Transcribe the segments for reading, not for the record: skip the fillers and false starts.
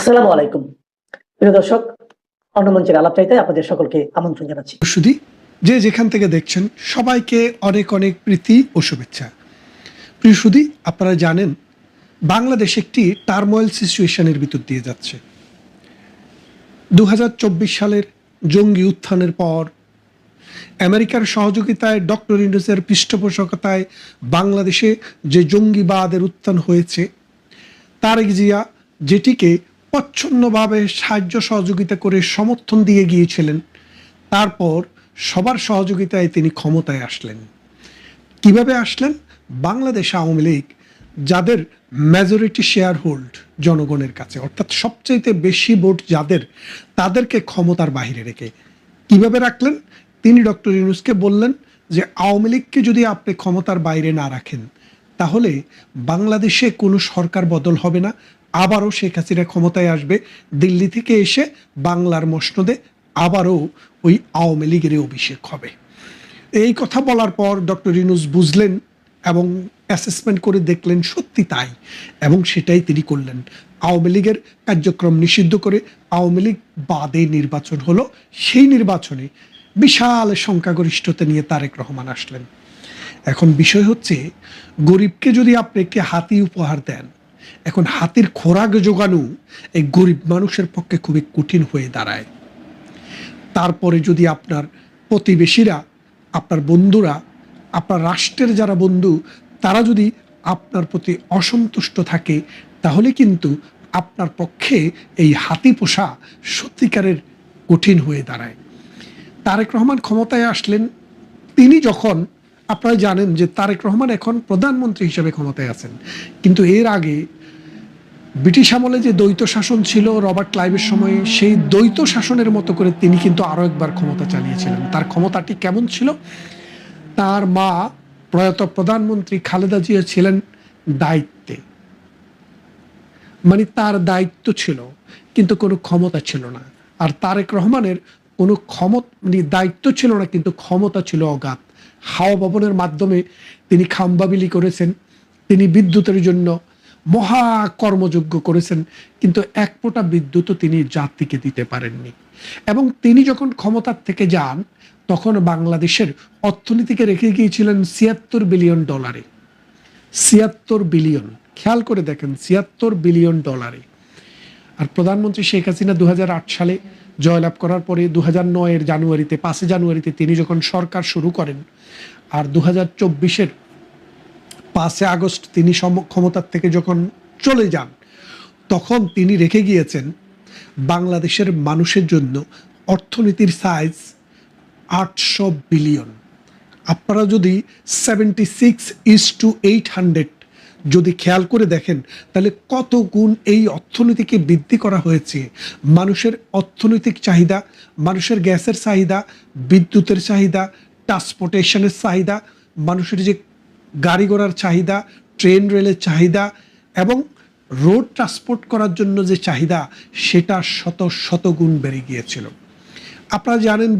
আসসালামু আলাইকুম। প্রিয় দর্শক, অন্যমঞ্চের আলাপচারিতায় আপনাদের সকলকে আমন্ত্রণ জানাচ্ছি। শুধু যে যেখান থেকে দেখছেন সবাইকে অনেক অনেক প্রীতি ও শুভেচ্ছা। প্রিয় সুধী, আপনারা জানেন বাংলাদেশ একটি টার্মোয়েল সিচুয়েশনের ভিতর দিয়ে যাচ্ছে। 2024 সালের জঙ্গি উত্থানের পর আমেরিকার সহযোগিতায় ডক্টর ইউনূসের পৃষ্ঠপোষকতায় বাংলাদেশে যে জঙ্গিবাদের উত্থান হয়েছে, তারেক জিয়া যেটিকে প্রচ্ছন্নভাবে সাহায্য সহযোগিতা করে সমর্থন দিয়ে গিয়েছিলেন, তারপর সবার সহযোগিতায় তিনি ক্ষমতায় আসলেন। কিভাবে আসলেন? বাংলাদেশ আওয়ামী লীগ, যাদের মেজরিটি শেয়ার হোল্ড জনগণের কাছে, অর্থাৎ সবচাইতে বেশি ভোট যাদের, তাদেরকে ক্ষমতার বাইরে রেখে কিভাবে রাখলেন? তিনি ডক্টর ইউনূসকে বললেন যে আওয়ামী লীগকে যদি আপনি ক্ষমতার বাইরে না রাখেন, তাহলে বাংলাদেশে কোনো সরকার বদল হবে না, আবারও শেখ হাসিনা ক্ষমতায় আসবে, দিল্লি থেকে এসে বাংলার মসনদে আবারও ওই আওয়ামী লীগের অভিষেক হবে। এই কথা বলার পর ডক্টর ইউনূস বুঝলেন এবং অ্যাসেসমেন্ট করে দেখলেন সত্যি তাই, এবং সেটাই তিনি করলেন। আওয়ামী লীগের কার্যক্রম নিষিদ্ধ করে আওয়ামী লীগ বাদে নির্বাচন হলো। সেই নির্বাচনে বিশাল সংখ্যাগরিষ্ঠতা নিয়ে তারেক রহমান আসলেন। এখন বিষয় হচ্ছে, গরিবকে যদি আপনি একটি হাতি উপহার দেন, এখন হাতির খোরাক জোগানো এই গরিব মানুষের পক্ষে খুবই কঠিন হয়ে দাঁড়ায়। তারপরে যদি আপনার প্রতিবেশীরা, আপনার বন্ধুরা, আপনার রাষ্ট্রের যারা বন্ধু, তারা যদি আপনার প্রতি অসন্তুষ্ট থাকে, তাহলে কিন্তু আপনার পক্ষে এই হাতি পোষা সত্যিকারের কঠিন হয়ে দাঁড়ায়। তারেক রহমান ক্ষমতায় আসলেন। তিনি যখন, আপনারা জানেন যে তারেক রহমান এখন প্রধানমন্ত্রী হিসেবে ক্ষমতায় আছেন, কিন্তু এর আগে ব্রিটিশ আমলে যে দ্বৈত শাসন ছিল রবার্ট ক্লাইভের সময়ে, সেই দ্বৈত শাসনের মতো করে তিনি কিন্তু আরও একবার ক্ষমতা চালিয়েছিলেন। তার ক্ষমতাটি কেমন ছিল? তার মা প্রয়াত প্রধানমন্ত্রী খালেদা জিয়া ছিলেন দায়িত্বে, মানে তার দায়িত্ব ছিল কিন্তু কোনো ক্ষমতা ছিল না। আর তারেক রহমানের কোনো দায়িত্ব ছিল না, কিন্তু ক্ষমতা ছিল অগাধ। হাওয়া ভবনের মাধ্যমে তিনি খাম্বা বিলি করেছেন, তিনি বিদ্যুতের জন্য মহা কর্মযজ্ঞ করেছেন, কিন্তু এক ফোঁটা বিদ্যুৎও তিনি জাতিকে দিতে পারেননি। এবং তিনি যখন ক্ষমতার থেকে যান, তখন বাংলাদেশের অর্থনীতিকে রেখে গিয়েছিলেন $76 বিলিয়ন। 76 বিলিয়ন, খেয়াল করে দেখেন, $76 বিলিয়ন। আর প্রধানমন্ত্রী শেখ হাসিনা 2008 সালে জয়লাভ করার পরে 2009 জানুয়ারিতে, 5 জানুয়ারিতে তিনি যখন সরকার শুরু করেন, আর 2024 5 আগস্ট তিনি ক্ষমতার থেকে যখন চলে যান, তখন তিনি রেখে গিয়েছেন বাংলাদেশের মানুষের জন্য অর্থনীতির সাইজ 800 বিলিয়ন। আপনারা যদি 76:800 যদি খেয়াল করে দেখেন, তাহলে কত গুণ এই অর্থনীতিকে বৃদ্ধি করা হয়েছে। মানুষের অর্থনৈতিক চাহিদা, মানুষের গ্যাসের চাহিদা, বিদ্যুতের চাহিদা, ট্রান্সপোর্টেশনের চাহিদা, মানুষের যে গাড়ি ঘোড়ার চাহিদা, ট্রেন রেলের চাহিদা, এবং রোড ট্রান্সপোর্ট করার জন্য যে চাহিদা, সেটা শত শত গুণ বেড়ে গিয়েছিল। আপনারা জানেন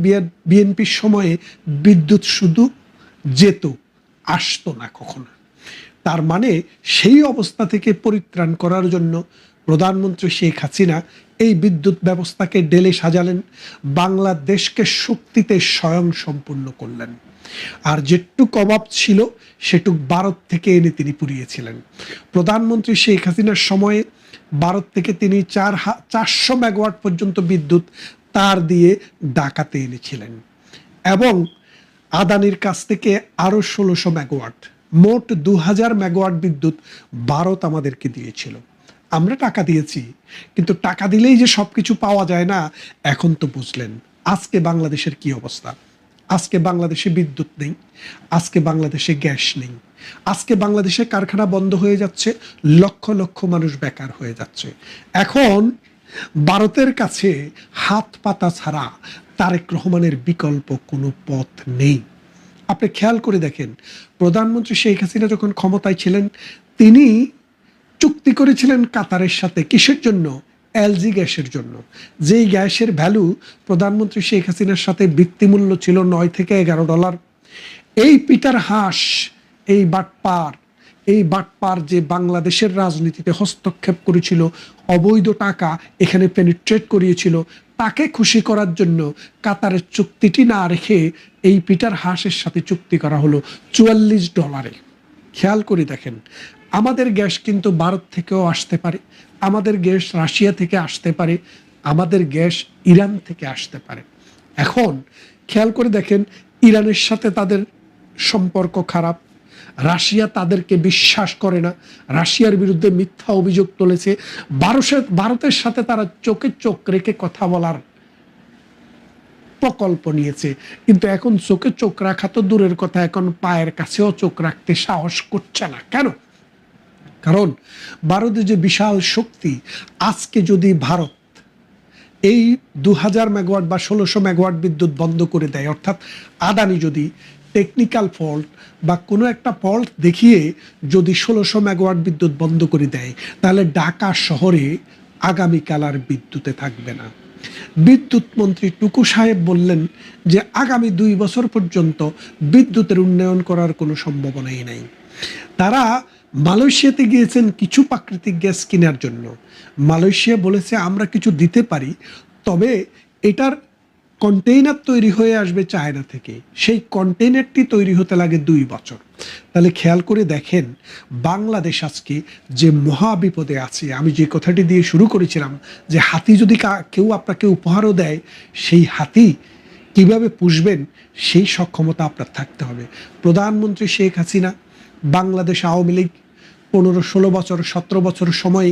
বিএনপির সময়ে বিদ্যুৎ শুধু যেত, আসতো না কখনো। তার মানে সেই অবস্থা থেকে পরিত্রাণ করার জন্য প্রধানমন্ত্রী শেখ হাসিনা এই বিদ্যুৎ ব্যবস্থাকে ঢেলে সাজালেন, বাংলাদেশকে শক্তিতে স্বয়ং সম্পূর্ণ করলেন। আর যেটুক অভাব ছিল সেটুক ভারত থেকে এনে তিনি পুড়িয়েছিলেন। প্রধানমন্ত্রী শেখ হাসিনার সময়ে ভারত থেকে তিনি 400 মেগাওয়াট পর্যন্ত বিদ্যুৎ তার দিয়ে ঢাকাতে এনেছিলেন, এবং আদানির কাছ থেকে আরও 1600 মেগাওয়াট, মোট 2000 মেগাওয়াট বিদ্যুৎ ভারত আমাদেরকে দিয়েছিল। আমরা টাকা দিয়েছি, কিন্তু টাকা দিলেই যে সব কিছু পাওয়া যায় না, এখন তো বুঝলেন। আজকে বাংলাদেশের কি অবস্থা? আজকে বাংলাদেশে বিদ্যুৎ নেই, আজকে বাংলাদেশে গ্যাস নেই, আজকে বাংলাদেশে কারখানা বন্ধ হয়ে যাচ্ছে, লক্ষ লক্ষ মানুষ বেকার হয়ে যাচ্ছে। এখন ভারতের কাছে হাত পাতা ছাড়া তারেক রহমানের বিকল্প কোনো পথ নেই। আপনি খেয়াল করে দেখেন, প্রধানমন্ত্রী শেখ হাসিনা যখন ক্ষমতায় ছিলেন, তিনি চুক্তি করেছিলেন কাতারের সাথে। কিসের জন্য? এলজি গ্যাসের জন্য। যেই গ্যাসের ভ্যালু প্রধানমন্ত্রী শেখ হাসিনার সাথে ভিত্তিমূল্য ছিল $9 থেকে $11। এই পিটার হাস, এই বাটপার, এই বাটপার যে বাংলাদেশের রাজনীতিতে হস্তক্ষেপ করেছিল, অবৈধ টাকা এখানে পেনিট্রেট করিয়েছিল, তাকে খুশি করার জন্য কাতারের চুক্তিটি না রেখে এই পিটার হাসের সাথে চুক্তি করা হলো $44। খেয়াল করে দেখেন, আমাদের গ্যাস কিন্তু ভারত থেকেও আসতে পারে, আমাদের গ্যাস রাশিয়া থেকে আসতে পারে, আমাদের গ্যাস ইরান থেকে আসতে পারে। এখন খেয়াল করে দেখেন, ইরানের সাথে তাদের সম্পর্ক খারাপ, রাশিয়া তাদেরকে বিশ্বাস করে না, রাশিয়ার বিরুদ্ধে মিথ্যা অভিযোগ তুলেছে, ভারতের সাথে তারা চোখে চোখ রেখে কথা বলার প্রকল্প নিয়েছে। কিন্তু এখন চোখে চোখ রাখা তো দূরের কথা, এখন পায়ের কাছেও চোখ রাখতে সাহস করছে না। কেন? কারণ ভারতের যে বিশাল শক্তি, আজকে যদি ভারত এই 2000 মেগাওয়াট বা 1600 মেগাওয়াট বিদ্যুৎ বন্ধ করে দেয়, অর্থাৎ আদানি যদি টেকনিক্যাল ফল্ট বা কোনো একটা ফল্ট দেখিয়ে যদি 1600 মেগাওয়াট বিদ্যুৎ বন্ধ করে দেয়, তাহলে ঢাকা শহরে আগামীকাল আর বিদ্যুতে থাকবে না। বিদ্যুৎ মন্ত্রী টুকু সাহেব বললেন যে আগামী 2 বছর পর্যন্ত বিদ্যুতের উন্নয়ন করার কোনো সম্ভাবনাই নাই। তারা মালয়েশিয়াতে গিয়েছেন কিছু প্রাকৃতিক গ্যাস কেনার জন্য। মালয়েশিয়া বলেছে আমরা কিছু দিতে পারি, তবে এটার কন্টেইনার তৈরি হয়ে আসবে চায়না থেকে, সেই কন্টেইনারটি তৈরি হতে লাগে 2 বছর। তাহলে খেয়াল করে দেখেন, বাংলাদেশ আজকে যে মহা বিপদে আছে। আমি যে কথাটি দিয়ে শুরু করেছিলাম যে হাতি যদি কেউ আপনাকে উপহারও দেয়, সেই হাতি কিভাবে পুষবেন সেই সক্ষমতা আপনার থাকতে হবে। প্রধানমন্ত্রী শেখ হাসিনা বাংলাদেশ আওয়ামী লীগ 15-16 বছর 17 বছর সময়ে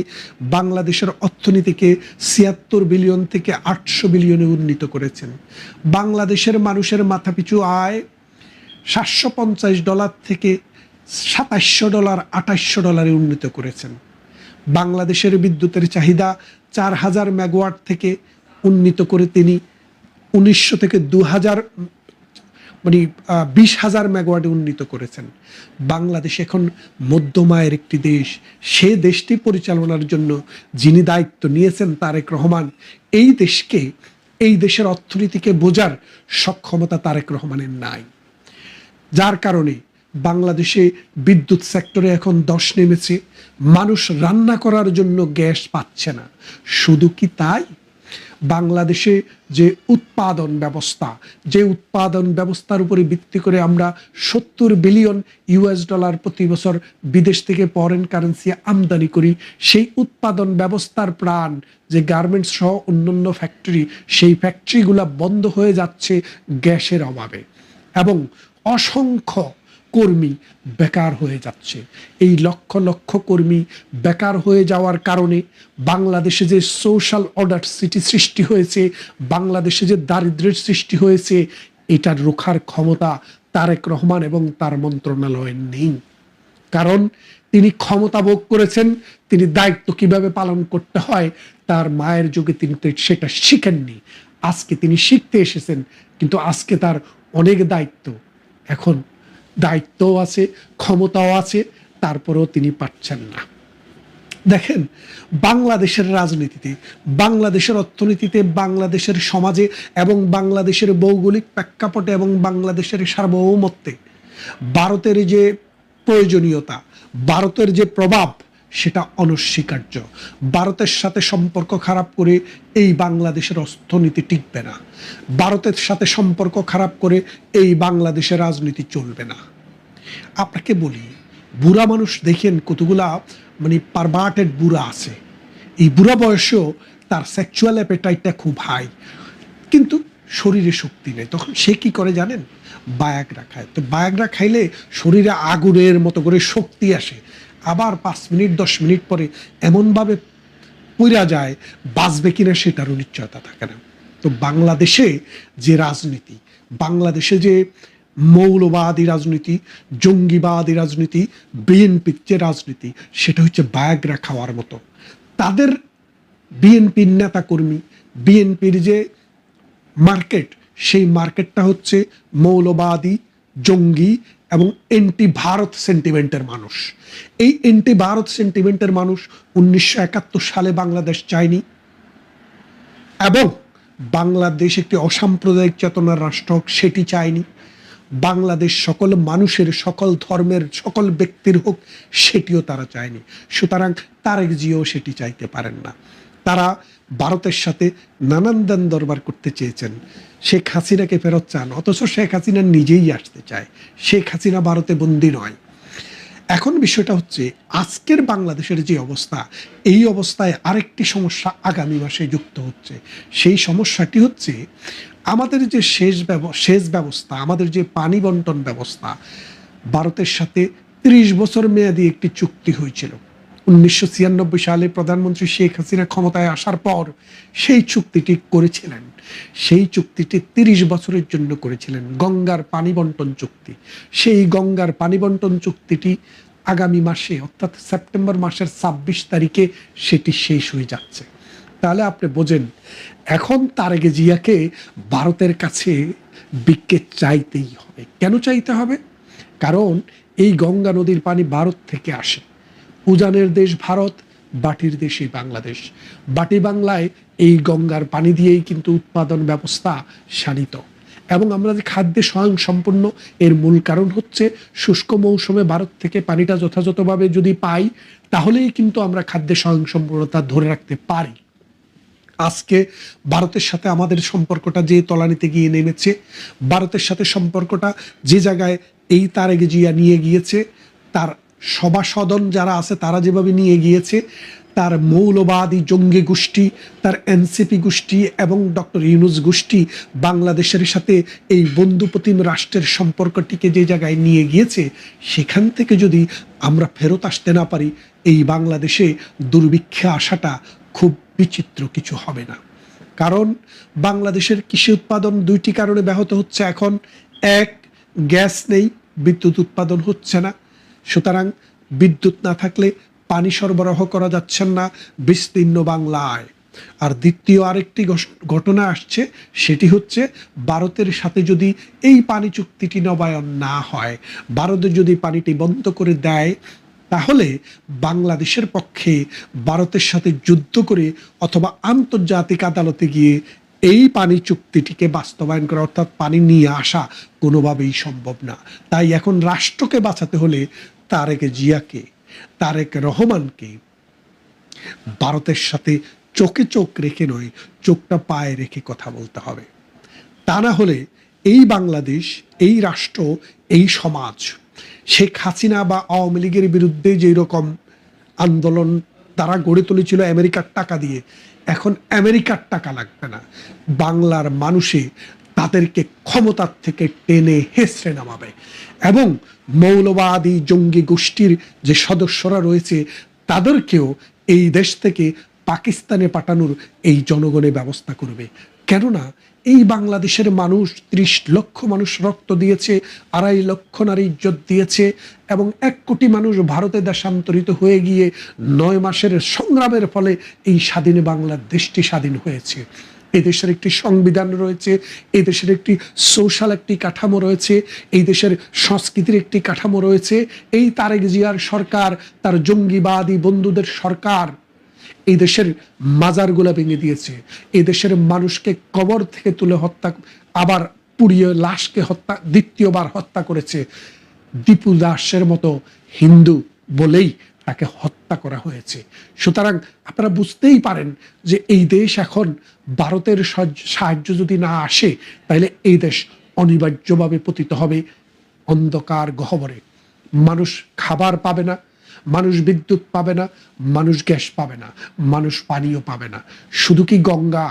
বাংলাদেশের অর্থনীতিকে 76 বিলিয়ন থেকে 800 বিলিয়নে উন্নীত করেছেন। বাংলাদেশের মানুষের মাথাপিছু আয় $750 থেকে $2700 $2800 উন্নীত করেছেন। বাংলাদেশের বিদ্যুতের চাহিদা 4000 মেগাওয়াট থেকে উন্নীত করে তিনি 1900 থেকে 2000 মানে 20,000 মেগাওয়াটে উন্নীত করেছেন। বাংলাদেশ এখন মধ্যম আয়ের একটি দেশ। সে দেশটি পরিচালনার জন্য যিনি দায়িত্ব নিয়েছেন তারেক রহমান, এই দেশের অর্থনীতিকে বোঝার সক্ষমতা তারেক রহমানের নাই। যার কারণে বাংলাদেশে বিদ্যুৎ সেক্টরে এখন ধস নেমেছে। মানুষ রান্না করার জন্য গ্যাস পাচ্ছে না। শুধু কি তাই, বাংলাদেশে যে উৎপাদন ব্যবস্থার উপরে ভিত্তি করে আমরা $70 বিলিয়ন প্রতি বছর বিদেশ থেকে ফরেন কারেন্সি আমদানি করি, সেই উৎপাদন ব্যবস্থার প্রাণ যে গার্মেন্টস সহ অন্যান্য ফ্যাক্টরি, সেই ফ্যাক্টরিগুলো বন্ধ হয়ে যাচ্ছে গ্যাসের অভাবে, এবং অসংখ্য কর্মী বেকার হয়ে যাচ্ছে। এই লক্ষ লক্ষ কর্মী বেকার হয়ে যাওয়ার কারণে বাংলাদেশে যে সোশ্যাল অর্ডার সিটি সৃষ্টি হয়েছে, বাংলাদেশে যে দারিদ্র্যের সৃষ্টি হয়েছে, এটার রোখার ক্ষমতা তারেক রহমান এবং তার মন্ত্রণালয়ের নেই। কারণ তিনি ক্ষমতা ভোগ করেছেন, তিনি দায়িত্ব কিভাবে পালন করতে হয় তার মায়ের যুগে তিনি সেটা শিখেননি। আজকে তিনি শিখতে এসেছেন, কিন্তু আজকে তার অনেক দায়িত্ব, এখন দায়িত্বও আছে, ক্ষমতাও আছে, তারপরেও তিনি পাচ্ছেন না। দেখেন, বাংলাদেশের রাজনীতিতে, বাংলাদেশের অর্থনীতিতে, বাংলাদেশের সমাজে এবং বাংলাদেশের ভৌগোলিক প্রেক্ষাপটে এবং বাংলাদেশের সার্বভৌমত্বে ভারতের যে প্রয়োজনীয়তা, ভারতের যে প্রভাব, সেটা অনস্বীকার্য। ভারতের সাথে সম্পর্ক খারাপ করে এই বাংলাদেশের অর্থনীতি টিকবে না। ভারতের সাথে সম্পর্ক খারাপ করে এই বাংলাদেশের রাজনীতি চলবে না। আপনাকে বলি, বুড়া মানুষ দেখেন কতগুলা পারভার্টেড বুড়া আছে। এই বুড়া বয়সেও তার সেক্সুয়াল অ্যাপেটাইটটা খুব হাই, কিন্তু শরীরে শক্তি নেই। তখন সে কি করে জানেন? বায়াগ্রা খায়। তো বায়াগ্রা খাইলে শরীরে আগুনের মতো করে শক্তি আসে, আবার 5 মিনিট 10 মিনিট পরে এমনভাবে পইরা যায়, বাঁচবে কিনা সেটারও নিশ্চয়তা থাকে না। তো বাংলাদেশে যে রাজনীতি, বাংলাদেশে যে মৌলবাদী রাজনীতি, জঙ্গিবাদী রাজনীতি, বিএনপির যে রাজনীতি, সেটা হচ্ছে বায়াগ্রা খাওয়ার মতো। তাদের বিএনপির নেতাকর্মী, বিএনপির যে মার্কেট, সেই মার্কেটটা হচ্ছে মৌলবাদী, জঙ্গি এবং এন্টি ভারত সেন্টিমেন্টের মানুষ। এই এন্টি ভারত সেন্টিমেন্টের মানুষ 1971 সালে বাংলাদেশ চায়নি, এবং বাংলাদেশ একটি অসাম্প্রদায়িক চেতনার রাষ্ট্র হোক সেটি চায়নি। বাংলাদেশ সকল মানুষের, সকল ধর্মের, সকল ব্যক্তির হোক, সেটিও তারা চায়নি। সুতরাং তারেক জিয়াও সেটি চাইতে পারেন না। তারা ভারতের সাথে নানান দান দরবার করতে চেয়েছেন, শেখ হাসিনাকে ফেরত চান, অথচ শেখ হাসিনা নিজেই আসতে চায়। শেখ হাসিনা ভারতে বন্দী নয়। এখন বিষয়টা হচ্ছে, আজকের বাংলাদেশের যে অবস্থা, এই অবস্থায় আরেকটি সমস্যা আগামী মাসে যুক্ত হচ্ছে। সেই সমস্যাটি হচ্ছে আমাদের যে সেচ ব্যবস্থা, আমাদের যে পানি বন্টন ব্যবস্থা, ভারতের সাথে 30 বছর মেয়াদী একটি চুক্তি হয়েছিল 1996 সালে প্রধানমন্ত্রী শেখ হাসিনা ক্ষমতায় আসার পর। সেই চুক্তিটি করেছিলেন, সেই চুক্তিটি 30 বছরের জন্য করেছিলেন, গঙ্গার পানি বন্টন চুক্তি। সেই গঙ্গার পানি বন্টন চুক্তিটি আগামী মাসে, অর্থাৎ সেপ্টেম্বর মাসের 26 তারিখে সেটি শেষ হয়ে যাচ্ছে। তাহলে আপনি বোঝেন, এখন তারেক জিয়াকে ভারতের কাছে বিক্ষে চাইতেই হবে। কেন চাইতে হবে? কারণ এই গঙ্গা নদীর পানি ভারত থেকে আসে। উজানের দেশ ভারত, বাটির দেশই বাংলাদেশ। বাটি বাংলায় এই গঙ্গার পানি দিয়েই কিন্তু উৎপাদন ব্যবস্থা শানিত। এবং আমরা যে খাদ্যে স্বয়ংসম্পূর্ণ, এর মূল কারণ হচ্ছে শুষ্ক মৌসুমে ভারত থেকে পানিটা যথাযথভাবে যদি পাই, তাহলেই কিন্তু আমরা খাদ্যে স্বয়ংসম্পূর্ণতা ধরে রাখতে পারি। আজকে ভারতের সাথে আমাদের সম্পর্কটা যে তলানিতে গিয়ে নেমেছে, ভারতের সাথে সম্পর্কটা যে জায়গায় এই তারেক জিয়া নিয়ে গিয়েছে, তার সভাসদন যারা আছে তারা যেভাবে নিয়ে গিয়েছে, তার মৌলবাদী জঙ্গি গোষ্ঠী, তার এনসিপি গোষ্ঠী এবং ডক্টর ইউনূস গোষ্ঠী বাংলাদেশের সাথে এই বন্ধুপ্রতিম রাষ্ট্রের সম্পর্কটিকে যে জায়গায় নিয়ে গিয়েছে, সেখান থেকে যদি আমরা ফেরত আসতে না পারি, এই বাংলাদেশে দুর্ভিক্ষে আসাটা খুব বিচিত্র কিছু হবে না। কারণ বাংলাদেশের কৃষি উৎপাদন 2টি কারণে ব্যাহত হচ্ছে এখন। এক, গ্যাস নেই, বিদ্যুৎ উৎপাদন হচ্ছে না, সুতরাং বিদ্যুৎ না থাকলে পানি সরবরাহ করা যাচ্ছে না বিস্তীর্ণ বাংলায়। আর দ্বিতীয় আরেকটি ঘটনা আসছে, সেটি হচ্ছে ভারতের সাথে যদি এই পানি চুক্তিটি নবায়ন না হয়, ভারত যদি পানিটি বন্ধ করে দেয়, তাহলে বাংলাদেশের পক্ষে ভারতের সাথে যুদ্ধ করে অথবা আন্তর্জাতিক আদালতে গিয়ে এই পানি চুক্তিটিকে বাস্তবায়ন করা, অর্থাৎ পানি নিয়ে আসা কোনোভাবেই সম্ভব না। তাই এখন রাষ্ট্রকে বাঁচাতে হলে তারেক জিয়াকে, তারেক রহমানকে ভারতের সাথে চোখে চোখ রেখে নয়, চোখটা পায়ে রেখে কথা বলতে হবে। তা না হলে এই বাংলাদেশ, এই রাষ্ট্র, এই সমাজ শেখ হাসিনা বা আওয়ামী লীগের বিরুদ্ধে যেই রকম আন্দোলন তারা গড়ে তুলেছিল আমেরিকার টাকা দিয়ে, এখন আমেরিকার টাকা লাগবে না। বাংলার মানুষে তাদেরকে ক্ষমতার থেকে টেনে হেসড়ে নামাবে এবং মৌলবাদী জঙ্গি গোষ্ঠীর যে সদস্যরা রয়েছে তাদেরকেও এই দেশ থেকে পাকিস্তানে পাঠানোর এই জনগণের ব্যবস্থা করবে। কেননা এই বাংলাদেশের মানুষ, 30 লক্ষ মানুষ রক্ত দিয়েছে, 2.5 লক্ষ নারী ইজ্জত দিয়েছে এবং 1 কোটি মানুষ ভারতে দেশান্তরিত হয়ে গিয়ে 9 মাসের সংগ্রামের ফলে এই স্বাধীন বাংলাদেশটি স্বাধীন হয়েছে। এই দেশের একটি সংবিধান রয়েছে, এই দেশের একটি সোশ্যাল একটি কাঠামো রয়েছে, এই দেশের সংস্কৃতির একটি কাঠামো রয়েছে। এই তারেক জিয়ার সরকার, তার জঙ্গিবাদী বন্ধুদের সরকার এই দেশের মাজারগুলা ভেঙে দিয়েছে, এই দেশের মানুষকে কবর থেকে তুলে হত্যা, আবার পুড়িয়ে লাশকে হত্যা, দ্বিতীয়বার হত্যা করেছে। দীপু দাসের মতো হিন্দু বলেই তাকে হত্যা করা হয়েছে। সুতরাং আপনারা বুঝতেই পারেন যে এই দেশ এখন ভারতের সাহায্য যদি না আসে, তাহলে এই দেশ অনিবার্যভাবে পতিত হবে অন্ধকার গহ্বরে। মানুষ খাবার পাবে না, মানুষ বিদ্যুৎ পাবে না, মানুষ গ্যাস পাবে না, মানুষ পানিও পাবে না। শুধু কি গঙ্গা,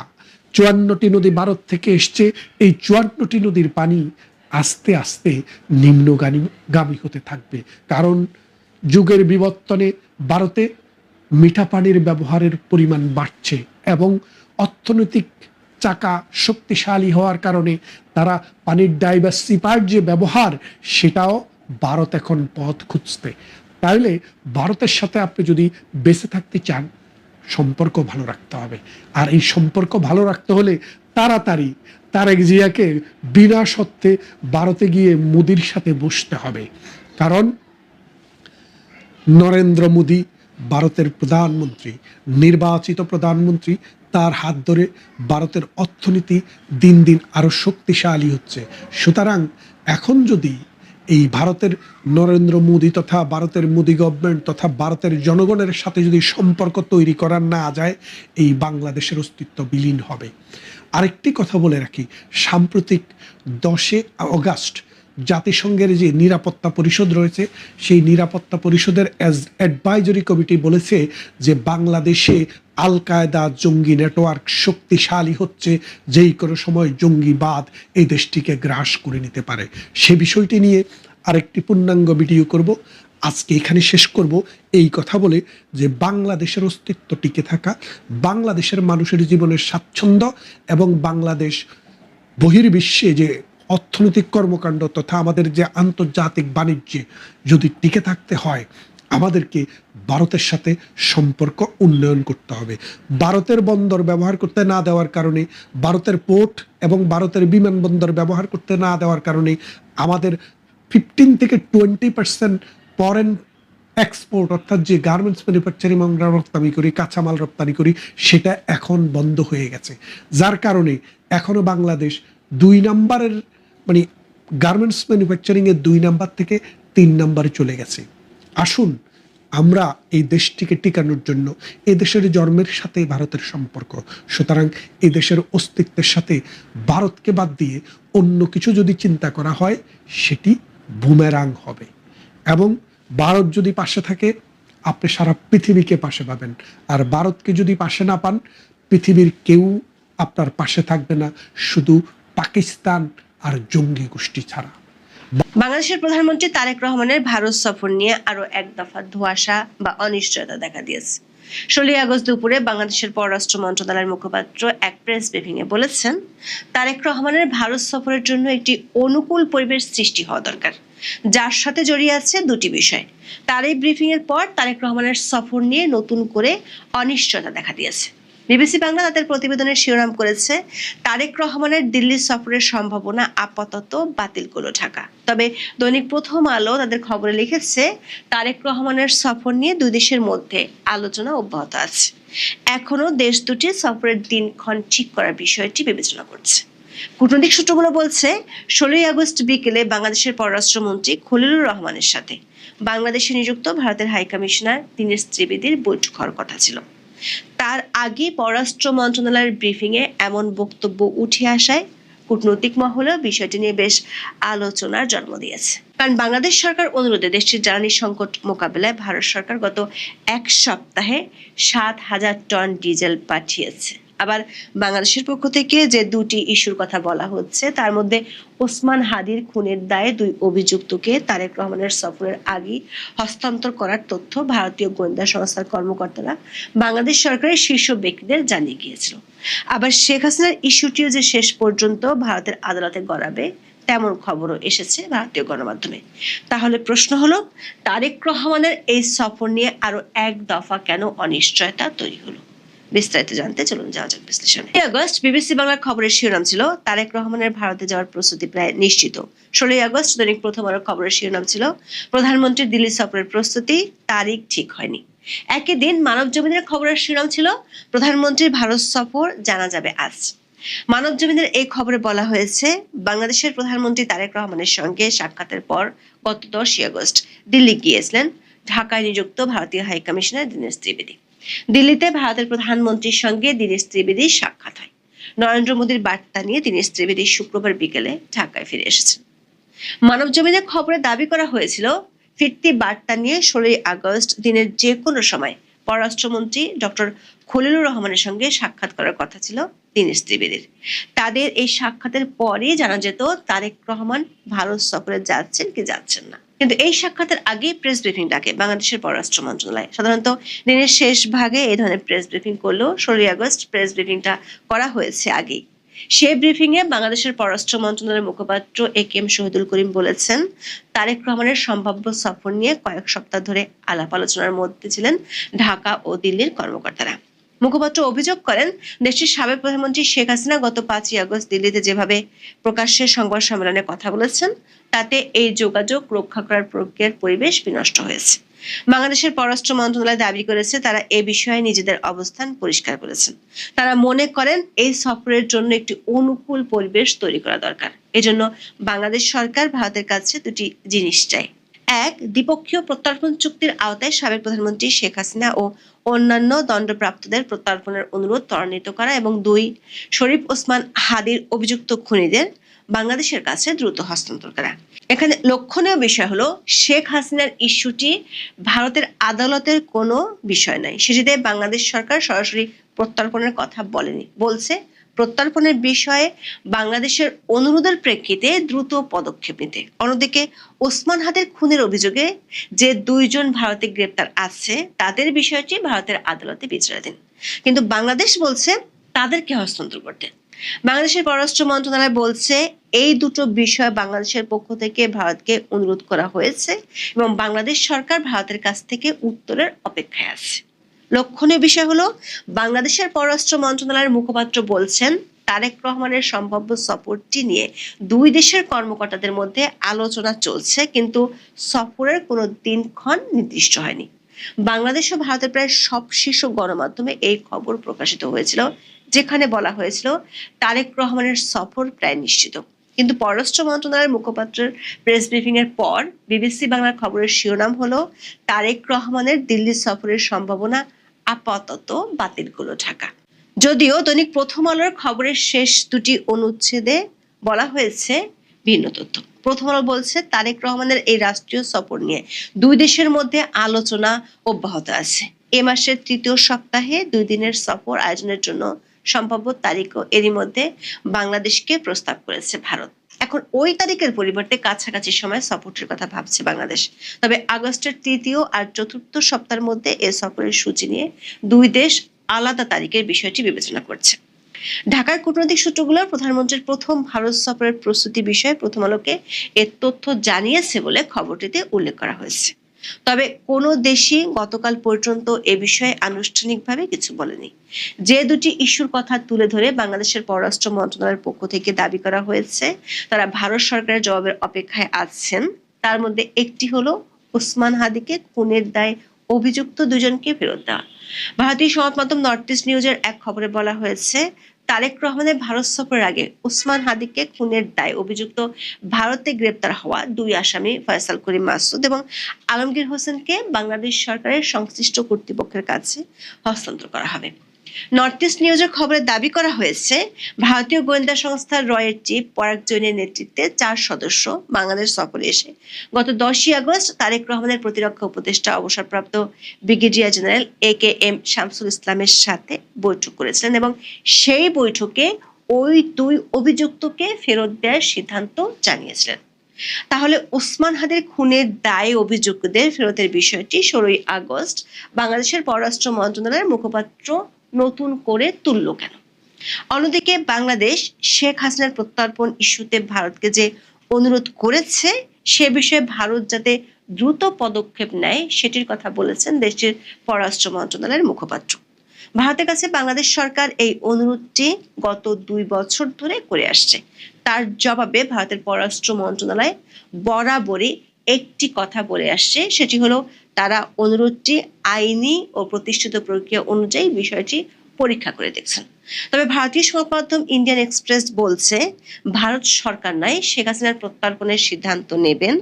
54টি নদী ভারত থেকে এসছে, এই 54টি নদীর পানি আস্তে আস্তে নিম্নগামী হতে থাকবে। কারণ যুগের বিবর্তনে ভারতে মিঠা পানির ব্যবহারের পরিমাণ বাড়ছে এবং অর্থনৈতিক চাকা শক্তিশালী হওয়ার কারণে তারা পানির ডাইভার্সিফাইড যে ব্যবহার, সেটাও ভারত এখন পথ খুঁজতে। তাহলে ভারতের সাথে আপনি যদি বেঁচে থাকতে চান, সম্পর্ক ভালো রাখতে হবে। আর এই সম্পর্ক ভালো রাখতে হলে তাড়াতাড়ি তারেক জিয়াকে বিনা সত্ত্বে ভারতে গিয়ে মোদির সাথে বসতে হবে। কারণ নরেন্দ্র মোদি ভারতের প্রধানমন্ত্রী, নির্বাচিত প্রধানমন্ত্রী, তার হাত ধরে ভারতের অর্থনীতি দিন দিন আরো শক্তিশালী হচ্ছে। সুতরাং এখন যদি এই ভারতের নরেন্দ্র মোদী তথা ভারতের মোদী গভর্নমেন্ট তথা ভারতের জনগণের সাথে যদি সম্পর্ক তৈরি করা না যায়, এই বাংলাদেশের অস্তিত্ব বিলীন হবে। আরেকটি কথা বলে রাখি, সাম্প্রতিক 10 অগাস্ট জাতিসংঘের যে নিরাপত্তা পরিষদ রয়েছে, সেই নিরাপত্তা পরিষদের অ্যাডভাইজরি কমিটি বলেছে যে বাংলাদেশে আল কায়দা জঙ্গি নেটওয়ার্ক শক্তিশালী হচ্ছে, যেই কোনো সময় জঙ্গিবাদ এই দেশটিকে গ্রাস করে নিতে পারে। সে বিষয়টি নিয়ে আরেকটি পূর্ণাঙ্গ ভিডিও করব। আজকে এখানে শেষ করব এই কথা বলে যে বাংলাদেশের অস্তিত্ব টিকে থাকা, বাংলাদেশের মানুষের জীবনের স্বাচ্ছন্দ্য এবং বাংলাদেশ বহির্বিশ্বে যে অর্থনৈতিক কর্মকাণ্ড তথা আমাদের যে আন্তর্জাতিক বাণিজ্যে যদি টিকে থাকতে হয়, আমাদেরকে ভারতের সাথে সম্পর্ক উন্নয়ন করতে হবে। ভারতের বন্দর ব্যবহার করতে না দেওয়ার কারণে, ভারতের পোর্ট এবং ভারতের বিমানবন্দর ব্যবহার করতে না দেওয়ার কারণে আমাদের 15 থেকে 20% ফরেন এক্সপোর্ট অর্থাৎ যে গার্মেন্টস ম্যানুফ্যাকচারিং আমরা রপ্তানি করি, কাঁচামাল রপ্তানি করি, সেটা এখন বন্ধ হয়ে গেছে। যার কারণে এখনো বাংলাদেশ 2 নম্বরের মানে গার্মেন্টস ম্যানুফ্যাকচারিংয়ের 2 নাম্বার থেকে 3 নম্বরে চলে গেছে। আসুন আমরা এই দেশটিকে টিকানোর জন্য, এই দেশের জন্মের সাথে ভারতের সম্পর্ক, সুতরাং এই দেশের অস্তিত্বের সাথে ভারতকে বাদ দিয়ে অন্য কিছু যদি চিন্তা করা হয়, সেটি বুমেরাং হবে। এবং ভারত যদি পাশে থাকে, আপনি সারা পৃথিবীকে পাশে পাবেন। আর ভারতকে যদি পাশে না পান, পৃথিবীর কেউ আপনার পাশে থাকবে না, শুধু পাকিস্তান আর জঙ্গি গোষ্ঠী ছাড়া। বাংলাদেশের প্রধানমন্ত্রী তারেক রহমানের ভারত সফর নিয়ে আরো এক দফা ধোঁয়াশা বা অনিশ্চয়তা দেখা দিয়েছে। 16 আগস্ট দুপুরে বাংলাদেশের পররাষ্ট্র মন্ত্রণালয়ের মুখপাত্র এক প্রেস ব্রিফিংয়ে বলেছেন, তারেক রহমানের ভারত সফরের জন্য একটি অনুকূল পরিবেশ সৃষ্টি হওয়া দরকার, যার সাথে জড়িয়ে আছে দুটি বিষয়। তার এই ব্রিফিং এর পর তারেক রহমানের সফর নিয়ে নতুন করে অনিশ্চয়তা দেখা দিয়েছে। বিবিসি বাংলা তাদের প্রতিবেদনের শিরোনাম করেছে, তারেক রহমানের দিল্লি সফরের সম্ভাবনা আপাতত বাতিল করল ঢাকা। তবে দৈনিক প্রথম আলো তাদের খবরে লিখেছে, তারেক রহমানের সফর নিয়ে দুই দেশের মধ্যে আলোচনা অব্যাহত আছে। এখনো দেশ দুটি সফরের দিনক্ষণ ঠিক করার বিষয়টি বিবেচনা করছে। কূটনৈতিক সূত্রগুলো বলছে, 16 আগস্ট বিকেলে বাংলাদেশের পররাষ্ট্রমন্ত্রী খলিলুর রহমানের সাথে বাংলাদেশে নিযুক্ত ভারতের হাই কমিশনার দীনেশ ত্রিবেদীর বৈঠক হওয়ার কথা ছিল। তার আগে পররাষ্ট্র মন্ত্রণালয়ের ব্রিফিংয়ে এমন বক্তব্য উঠে আসায় কূটনৈতিক মহলেও বিষয়টি নিয়ে বেশ আলোচনার জন্ম দিয়েছে। কারণ বাংলাদেশ সরকার অনুরোধে দেশটির জ্বালানি সংকট মোকাবেলায় ভারত সরকার গত এক সপ্তাহে 7,000 টন ডিজেল পাঠিয়েছে। আবার বাংলাদেশের পক্ষ থেকে যে দুটি ইস্যুর কথা বলা হচ্ছে, তার মধ্যে ওসমান হাদির খুনের দায়ে 2 অভিযুক্তকে তারেক রহমানের সফরের আগে হস্তান্তর করার তথ্য ভারতীয় গোয়েন্দা সংস্থার কর্মকর্তারা বাংলাদেশ সরকারের শীর্ষ ব্যক্তিদের জানিয়ে গিয়েছিল। আবার শেখ হাসিনার ইস্যুটিও যে শেষ পর্যন্ত ভারতের আদালতে গড়াবে, তেমন খবরও এসেছে ভারতীয় গণমাধ্যমে। তাহলে প্রশ্ন হলো, তারেক রহমানের এই সফর নিয়ে আরো এক দফা কেন অনিশ্চয়তা তৈরি হলো? বিস্তারিত জানতে চলুন যাওয়া যাক বিশ্লেষণে। 16 আগস্ট বিবিসি বাংলার খবরের শিরোনাম ছিল, তারেক রহমানের ভারতে যাওয়ার প্রস্তুতি প্রায় নিশ্চিত। 16 আগস্ট দৈনিক প্রথম আলোর খবরের শিরোনাম ছিল, প্রধানমন্ত্রীর দিল্লি সফরের প্রস্তুতি, তারিখ ঠিক হয়নি। একই দিন মানবজমিনের খবরের শিরোনাম ছিল, প্রধানমন্ত্রীর ভারত সফর জানা যাবে আজ। মানবজমিনের এই খবরে বলা হয়েছে, বাংলাদেশের প্রধানমন্ত্রী তারেক রহমানের সঙ্গে সাক্ষাতের পর গত 10 আগস্ট দিল্লি গিয়েছিলেন ঢাকায় নিযুক্ত ভারতীয় হাই কমিশনার দীনেশ ত্রিবেদী। দিল্লিতে ভারতের প্রধানমন্ত্রীর সঙ্গে দীনেশ ত্রিবেদীর সাক্ষাৎ হয়। নরেন্দ্র মোদীর বার্তা নিয়ে দীনেশ ত্রিবেদী শুক্রবার বিকেলে ঢাকায় ফিরে এসেছেন। মানবজমিনের খবরে দাবি করা হয়েছিল, ফিরতি বার্তা নিয়ে 16 আগস্ট দিনের যে কোনো সময় পররাষ্ট্রমন্ত্রী ডক্টর খলিলুর রহমানের সঙ্গে সাক্ষাৎ করার কথা ছিল দীনেশ ত্রিবেদীর। তাদের এই সাক্ষাতের পরে জানা যেত তারেক রহমান ভারত সফরে যাচ্ছেন কি যাচ্ছেন না। কিন্তু এই সাক্ষাতের আগে প্রেস ব্রিফিং ডাকে বাংলাদেশের পররাষ্ট্র মন্ত্রণালয়। সাধারণত দিনের শেষ ভাগে এই ধরনের প্রেস ব্রিফিং করলেও 16 আগস্ট প্রেস ব্রিফিংটা করা হয়েছে আগেই। সেই ব্রিফিং এ বাংলাদেশের পররাষ্ট্র মন্ত্রণালয়ের মুখপাত্র একেএম শহীদুল করিম বলেছেন, তারেক রহমানের সম্ভাব্য সফর নিয়ে কয়েক সপ্তাহ ধরে আলাপ আলোচনার মধ্যে ছিলেন ঢাকা ও দিল্লির কর্মকর্তারা। মুখপাত্র অভিযোগ করেন, দেশটির সাবেক প্রধানমন্ত্রী শেখ হাসিনা গত 5 আগস্ট দিল্লিতে যেভাবে প্রকাশ্যে সংবাদ সম্মেলনে কথা বলেছেন, তাতে এই যোগাযোগ রক্ষা করার প্রক্রিয়ার পরিবেশ বিনষ্ট হয়েছে। বাংলাদেশের পররাষ্ট্র মন্ত্রণালয় দাবি করেছে তারা এ বিষয়ে নিজেদের অবস্থান পরিষ্কার করেছেন। তারা মনে করেন এই সফরের জন্য একটি অনুকূল পরিবেশ তৈরি করা দরকার। এজন্য বাংলাদেশ সরকার ভারতের কাছে দুটি জিনিস চায়। এক, দ্বিপক্ষীয় প্রত্যর্পণ চুক্তির আওতায় সাবেক প্রধানমন্ত্রী শেখ হাসিনা ও অন্যান্য দণ্ডপ্রাপ্তদের প্রত্যর্পণের অনুরোধ ত্বরান্বিত করা, এবং দুই, শরীফ ওসমান হাদির অভিযুক্ত খুনিদের বাংলাদেশের কাছে দ্রুত হস্তান্তর করা। এখানে লক্ষণীয় বিষয় হলো শেখ হাসিনার ইস্যুটি ভারতের আদালতের কোনো বিষয় নয়। সেটিতে বাংলাদেশ সরকার সরাসরি প্রত্যর্পণের কথা বলেনি, বলছে প্রত্যর্পণের বিষয়ে বাংলাদেশের অনুরোধের প্রেক্ষিতে দ্রুত পদক্ষেপ নিতে। অন্যদিকে ওসমান হাদির খুনের অভিযোগে যে 2 জন ভারতে গ্রেপ্তার আছে তাদের বিষয়টি ভারতের আদালতে বিচারাধীন, কিন্তু বাংলাদেশ বলছে তাদেরকে হস্তান্তর করতে। বাংলাদেশের পররাষ্ট্র মন্ত্রণালয় বলছে এই দুটো বিষয় বাংলাদেশের পক্ষ থেকে ভারতকে অনুরোধ করা হয়েছে এবং বাংলাদেশ সরকার ভারতের কাছ থেকে উত্তরের অপেক্ষায় আছে। লক্ষণীয় বিষয় হলো বাংলাদেশের পররাষ্ট্র মন্ত্রণালয়ের মুখপাত্র বলছেন তারেক রহমানের সম্ভাব্য সফরটি নিয়ে 2 দেশের কর্মকর্তাদের মধ্যে আলোচনা চলছে, কিন্তু সফরের কোনো দিনক্ষণ নির্দিষ্ট হয়নি। বাংলাদেশ ও ভারতের প্রায় সব শীর্ষ গণমাধ্যমে এই খবর প্রকাশিত হয়েছিল, যেখানে বলা হয়েছিল তারেক রহমানের সফর প্রায় নিশ্চিত। কিন্তু পররাষ্ট্র মন্ত্রণালয়ের মুখপাত্রের প্রেস ব্রিফিং এর পর বিবিসি বাংলার খবরের শিরোনাম হলো তারেক রহমানের দিল্লি সফরের সম্ভাবনা আপাতত বাতিল করল ঢাকা। যদিও দৈনিক প্রথম আলোর খবরের শেষ দুটি অনুচ্ছেদে বলা হয়েছে ভিন্ন তথ্য। প্রথম আলো বলছে তারেক রহমানের এই রাষ্ট্রীয় সফর নিয়ে 2 দেশের মধ্যে আলোচনা অব্যাহত আছে। এ মাসের 3য় সপ্তাহে 2 দিনের সফর আয়োজনের জন্য সম্ভাব্য তারিখও এরই মধ্যে বাংলাদেশকে প্রস্তাব করেছে ভারত। এখন ওই তারিখের পরিবর্তে কাছাকাছি সময় সফরটির কথা ভাবছে বাংলাদেশ। তবে আগস্টের 3য় আর 4র্থ সপ্তাহের মধ্যে এ সফরের সূচি নিয়ে 2 দেশ আলাদা তারিখের বিষয়টি বিবেচনা করছে। ঢাকার কূটনৈতিক সূত্রগুলো প্রধানমন্ত্রীর প্রথম ভারত সফরের প্রস্তুতি বিষয়ে প্রথম আলোকে এর তথ্য জানিয়েছে বলে খবরটিতে উল্লেখ করা হয়েছে। তবে কোনো দেশই গতকাল পর্যন্ত এ বিষয়ে আনুষ্ঠানিকভাবে কিছু বলেনি। যে দুটি ইস্যুর কথা তুলে ধরে বাংলাদেশের পররাষ্ট্র মন্ত্রণালয়ের পক্ষ থেকে দাবি করা হয়েছে তারা ভারত সরকারের জবাবের অপেক্ষায় আছেন, তার মধ্যে একটি হলো ওসমান হাদিকে খুনের দায়ে অভিযুক্ত 2 জনকে ফেরত দেওয়া। ভারতীয় সংবাদ মাধ্যম নর্থ ইস্ট নিউজের এক খবরে বলা হয়েছে তারেক রহমানের ভারত সফরের আগে ওসমান হাদিকে খুনের দায়ে অভিযুক্ত ভারতে গ্রেপ্তার হওয়া 2 আসামি ফয়সাল করিম মাসুদ এবং আলমগীর হোসেনকে বাংলাদেশ সরকারের সংশ্লিষ্ট কর্তৃপক্ষের কাছে হস্তান্তর করা হবে। নর্থ ইস্ট নিউজের খবরে দাবি করা হয়েছে ভারতীয় গোয়েন্দা সংস্থা রয়ের চিফ পরাগ জৈনের নেতৃত্বে 4 সদস্য বাংলাদেশ সফরে এসে গত 10ই আগস্ট তারেক রহমানের প্রতিরক্ষা উপদেষ্টা অবসরপ্রাপ্ত ব্রিগেডিয়ার জেনারেল AKM শামসুল ইসলামের সাথে বৈঠক করেছিলেন এবং সেই বৈঠকে ওই 2 অভিযুক্তকে ফেরত দেওয়ার সিদ্ধান্ত জানিয়েছিলেন। তাহলে ওসমান হাদির খুনের দায়ে অভিযুক্তদের ফেরতের বিষয়টি 16ই আগস্ট বাংলাদেশের পররাষ্ট্র মন্ত্রণালয়ের মুখপাত্র নতুন করে তুলল কেন? অন্যদিকে বাংলাদেশ শেখ হাসিনার প্রত্যর্পণ ইস্যুতে ভারতকে যে অনুরোধ করেছে সে বিষয়ে ভারত যাতে দ্রুত পদক্ষেপ নেয় সেটির কথা বলেছেন দেশটির পররাষ্ট্র মন্ত্রণালয়ের মুখপাত্র। ভারতের কাছে বাংলাদেশ সরকার এই অনুরোধটি গত 2 বছর ধরে করে আসছে। তার জবাবে ভারতের পররাষ্ট্র মন্ত্রণালয় বরাবরই একটি কথা বলে আসছে, সেটি হলো তারা অনুরোধটি আইনি ও প্রতিষ্ঠিত প্রক্রিয়া অনুযায়ী বিষয়টি পরীক্ষা করে দেখছেন। তবে ভারতীয় সংবাদ মাধ্যম ইন্ডিয়ান এক্সপ্রেস বলছে ভারত সরকার নয়, শেখ হাসিনার প্রত্যর্পণের সিদ্ধান্ত নেবেন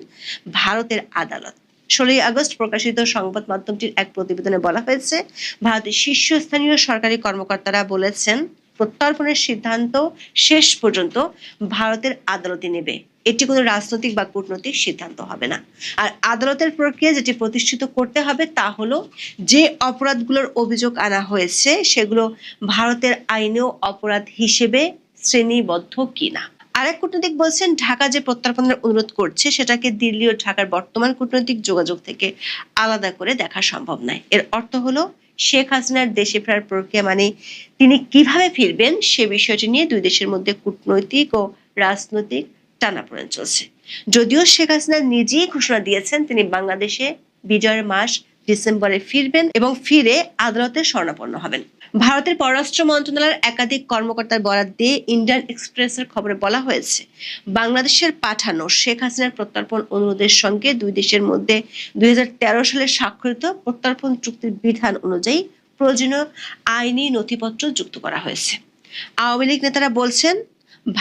ভারতের আদালত। 16ই আগস্ট প্রকাশিত সংবাদ মাধ্যমটির এক প্রতিবেদনে বলা হয়েছে ভারতের শীর্ষস্থানীয় সরকারি কর্মকর্তারা বলেছেন প্রত্যর্পণের সিদ্ধান্ত শেষ পর্যন্ত ভারতের আদালতে নেবে। এটি কোনো রাজনৈতিক বা কূটনৈতিক সিদ্ধান্ত হবে না। আর আদালতের প্রক্রিয়া যেটি প্রতিষ্ঠিত করতে হবে তা হলো যে অপরাধগুলোর অভিযোগ আনা হয়েছে সেগুলো ভারতের আইনেও অপরাধ হিসেবে শ্রেণীবদ্ধ কিনা। আরেক কূটনৈতিক বলছেন ঢাকা যে প্রত্যর্পণের অনুরোধ করছে সেটাকে দিল্লি ও ঢাকার বর্তমান কূটনৈতিক যোগাযোগ থেকে আলাদা করে দেখা সম্ভব নয়। এর অর্থ হলো শেখ হাসিনার দেশে ফেরার প্রক্রিয়া মানে তিনি কিভাবে ফিরবেন সে বিষয়টি নিয়ে 2 দেশের মধ্যে কূটনৈতিক ও রাজনৈতিক টানাপোড়েন চলছে। যদিও শেখ হাসিনা নিজেই ঘোষণা দিয়েছেন তিনি বাংলাদেশে বিজয়ের মাস ডিসেম্বরে ফিরবেন এবং ফিরে আদালতে শরণাপন্ন হবেন। ভারতের পররাষ্ট্র মন্ত্রণালয়ের একাধিক কর্মকর্তার বরাত দিয়ে ইন্ডিয়ান এক্সপ্রেসের খবরে বলা হয়েছে, বাংলাদেশের পাঠানো শেখ হাসিনার প্রত্যর্পণ অনুরোধের সঙ্গে দুই দেশের মধ্যে 2013 সালে স্বাক্ষরিত প্রত্যর্পণ চুক্তির বিধান অনুযায়ী প্রয়োজনীয় আইনি নথিপত্র যুক্ত করা হয়েছে। আওয়ামী লীগ নেতারা বলছেন,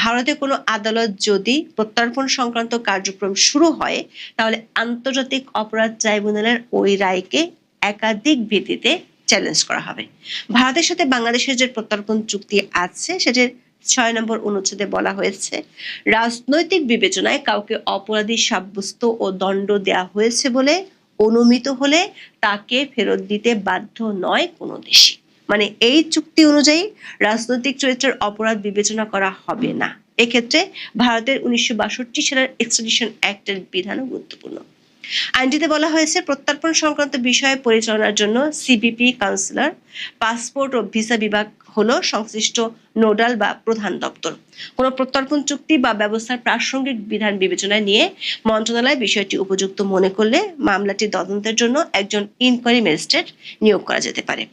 ভারতে কোনো আদালত যদি প্রত্যর্পণ সংক্রান্ত কার্যক্রম শুরু হয়, তাহলে আন্তর্জাতিক অপরাধ ট্রাইব্যুনালের ওই রায়কে একাধিক ভিত্তিতে চ্যালেঞ্জ করা হবে। ভারতের সাথে বাংলাদেশের যে প্রত্যর্পণ চুক্তি আছে সেটির 6 নম্বর অনুচ্ছেদে বলা হয়েছে, রাজনৈতিক বিবেচনায় কাউকে অপরাধী সাব্যস্ত ও দণ্ড দেওয়া হয়েছে বলে অনুমিত হলে তাকে ফেরত দিতে বাধ্য নয় কোনো দেশই। মানে এই চুক্তি অনুযায়ী রাজনৈতিক চরিত্রের অপরাধ বিবেচনা করা হবে না। এক্ষেত্রে ভারতের 1962 সালের এক্সট্রাডিশন অ্যাক্টের বিধানও গুরুত্বপূর্ণ। আইনটিতে বলা হয়েছে, প্রত্যর্পণ সংক্রান্ত বিষয়ে পরিচালনার জন্য সিবিপি কাউন্সিলর, পাসপোর্ট ও ভিসা বিভাগ হলো সংশ্লিষ্ট নোডাল বা প্রধান দপ্তর। কোনো প্রত্যর্পণ চুক্তি বা ব্যবস্থার প্রাসঙ্গিক বিধান বিবেচনায় নিয়ে মন্ত্রণালয় বিষয়টি উপযুক্ত মনে করলে মামলাটি তদন্তের জন্য একজন ইনকোয়ারি ম্যাজিস্ট্রেট নিয়োগ করা যেতে পারে।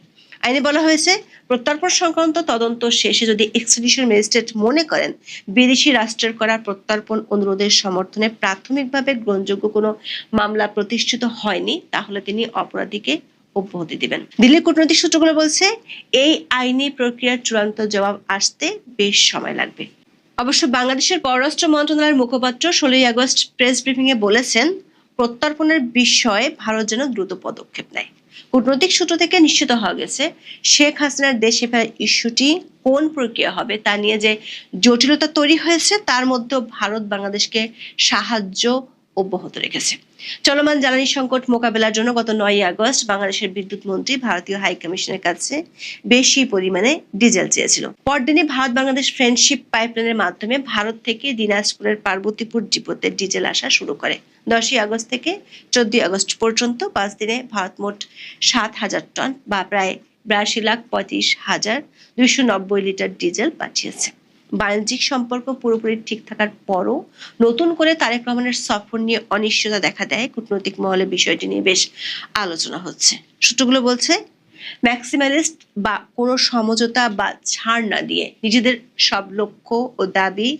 আইনে বলা হয়েছে, প্রত্যর্পণ সংক্রান্ত তদন্ত শেষে যদি এক্সট্রাডিশন ম্যাজিস্ট্রেট মনে করেন বিদেশি রাষ্ট্রের করা প্রত্যর্পণ অনুরোধের সমর্থনে প্রাথমিকভাবে গ্রহণযোগ্য কোনো মামলা প্রতিষ্ঠিত হয়নি, তাহলে তিনি অপরাধীকে অব্যাহতি দিবেন। দিল্লি কূটনৈতিক সূত্রগুলো বলছে, এই আইনি প্রক্রিয়ার চূড়ান্ত জবাব আসতে বেশ সময় লাগবে। অবশ্য বাংলাদেশের পররাষ্ট্র মন্ত্রণালয়ের মুখপাত্র 16 আগস্ট প্রেস ব্রিফিংয়ে বলেছেন, প্রত্যর্পণের বিষয়ে ভারত যেন দ্রুত পদক্ষেপ নেয়। কূটনৈতিক সূত্র থেকে নিশ্চিত হওয়া গেছে, শেখ হাসিনার দেশে ফেরার ইস্যুটি কোন প্রক্রিয়া হবে তা নিয়ে যে জটিলতা তৈরি হয়েছে, তার মধ্যে ভারত বাংলাদেশকে সাহায্য অব্যাহত রেখেছে। চলমান জ্বালানি সংকট মোকাবেলার জন্য গত 9 আগস্ট বাংলাদেশের বিদ্যুৎ মন্ত্রী ভারতীয় হাই কমিশনের কাছে বেশি পরিমাণে ডিজেল চেয়েছিল। পরদিনই ভারত বাংলাদেশ ফ্রেন্ডশিপ পাইপলাইনের মাধ্যমে ভারত থেকে দিনাজপুরের পার্বতীপুর ডিপোতে ডিজেল আসা শুরু করে। 10 আগস্ট থেকে 14 আগস্ট পর্যন্ত 5 দিনে ভারত মোট 7,000 টন বা প্রায় 82,35,290 লিটার ডিজেল পাঠিয়েছে। বাণিজ্যিক সম্পর্ক পুরোপুরি ঠিক থাকার পরও নতুন করে তারেক রহমানের সফর নিয়ে অনিশ্চয়তা দেখা দেয়। কূটনৈতিক মহলে বিষয়টি নিয়ে বেশ আলোচনা হচ্ছে। সূত্রগুলো বলছে, ম্যাক্সিমালিস্ট বা কোনো সমঝোতা বা ছাড় না দিয়ে নিজেদের সব লক্ষ্য ও দাবি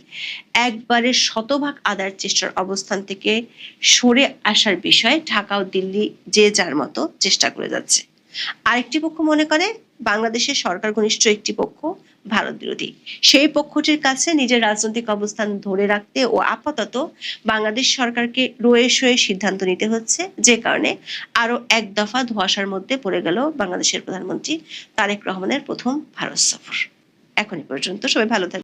একবারে শতভাগ আদায়ের চেষ্টার অবস্থান থেকে সরে আসার বিষয়ে ঢাকা ও দিল্লি যে যার মতো চেষ্টা করে যাচ্ছে। আরেকটি পক্ষ মনে করে বাংলাদেশের সরকার ঘনিষ্ঠ একটি পক্ষ ভারত বিরোধী। সেই পক্ষটির কাছে নিজের রাজনৈতিক অবস্থান ধরে রাখতে ও আপাতত বাংলাদেশ সরকারকে রয়ে সয়ে সিদ্ধান্ত নিতে হচ্ছে, যে কারণে আরো এক দফা ধোঁয়াশার মধ্যে পড়ে গেল বাংলাদেশের প্রধানমন্ত্রী তারেক রহমানের প্রথম ভারত সফর। এখনই পর্যন্ত সবাই ভালো থাকবেন।